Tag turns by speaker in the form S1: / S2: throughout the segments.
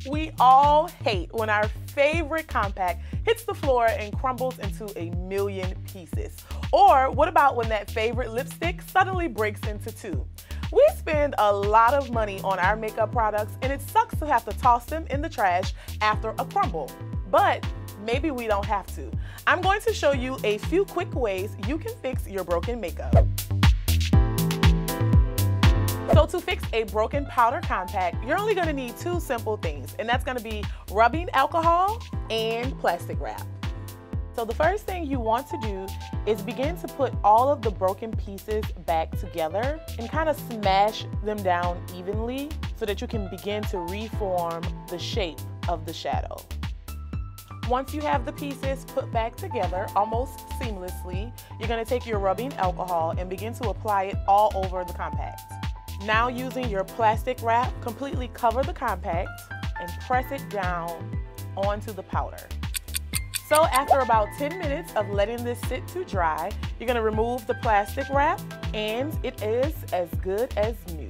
S1: We all hate when our favorite compact hits the floor and crumbles into a million pieces. Or what about when that favorite lipstick suddenly breaks into two? We spend a lot of money on our makeup products and it sucks to have to toss them in the trash after a crumble. But maybe we don't have to. I'm going to show you a few quick ways you can fix your broken makeup. So to fix a broken powder compact, you're only going to need two simple things, and that's going to be rubbing alcohol and plastic wrap. So the first thing you want to do is begin to put all of the broken pieces back together and kind of smash them down evenly so that you can begin to reform the shape of the shadow. Once you have the pieces put back together almost seamlessly, you're going to take your rubbing alcohol and begin to apply it all over the compact. Now using your plastic wrap, completely cover the compact and press it down onto the powder. So after about 10 minutes of letting this sit to dry, you're going to remove the plastic wrap and it is as good as new.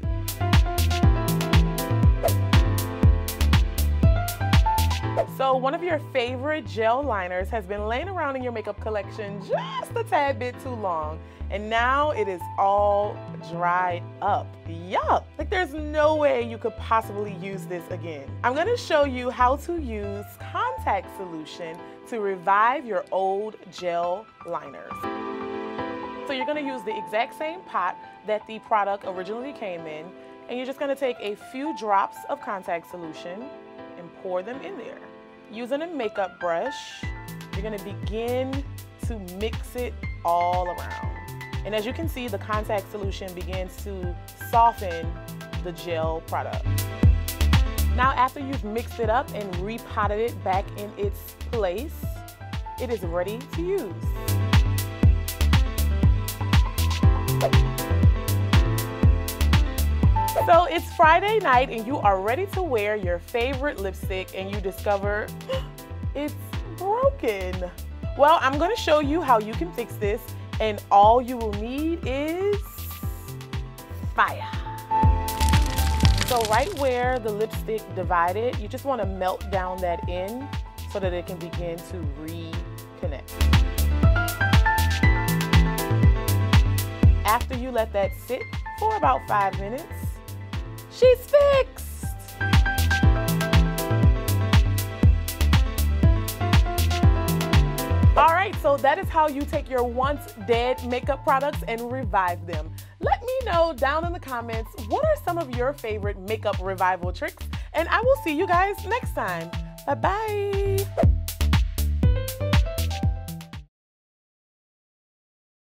S1: So one of your favorite gel liners has been laying around in your makeup collection just a tad bit too long, and now it is all dried up. Yuck! Like there's no way you could possibly use this again. I'm going to show you how to use contact solution to revive your old gel liners. So you're going to use the exact same pot that the product originally came in, and you're just going to take a few drops of contact solution and pour them in there. Using a makeup brush, you're going to begin to mix it all around. And as you can see, the contact solution begins to soften the gel product. Now after you've mixed it up and repotted it back in its place, it is ready to use. So it's Friday night and you are ready to wear your favorite lipstick and you discover it's broken. Well, I'm going to show you how you can fix this, and all you will need is fire. So right where the lipstick divided, you just want to melt down that end so that it can begin to reconnect. After you let that sit for about 5 minutes, she's fixed! Alright, so that is how you take your once dead makeup products and revive them. Let me know down in the comments what are some of your favorite makeup revival tricks, and I will see you guys next time. Bye-bye!